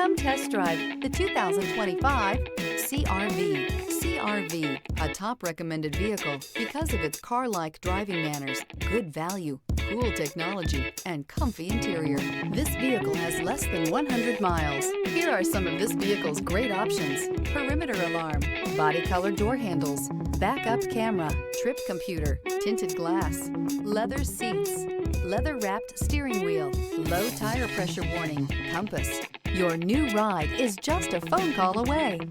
Come test drive the 2025 CR-V. CR-V, a top recommended vehicle because of its car-like driving manners, good value, cool technology, and comfy interior. This vehicle has less than 100 miles. Here are some of this vehicle's great options: perimeter alarm, body color door handles, backup camera, trip computer, tinted glass, leather seats, leather-wrapped steering wheel, low tire pressure warning, compass. Your new ride is just a phone call away.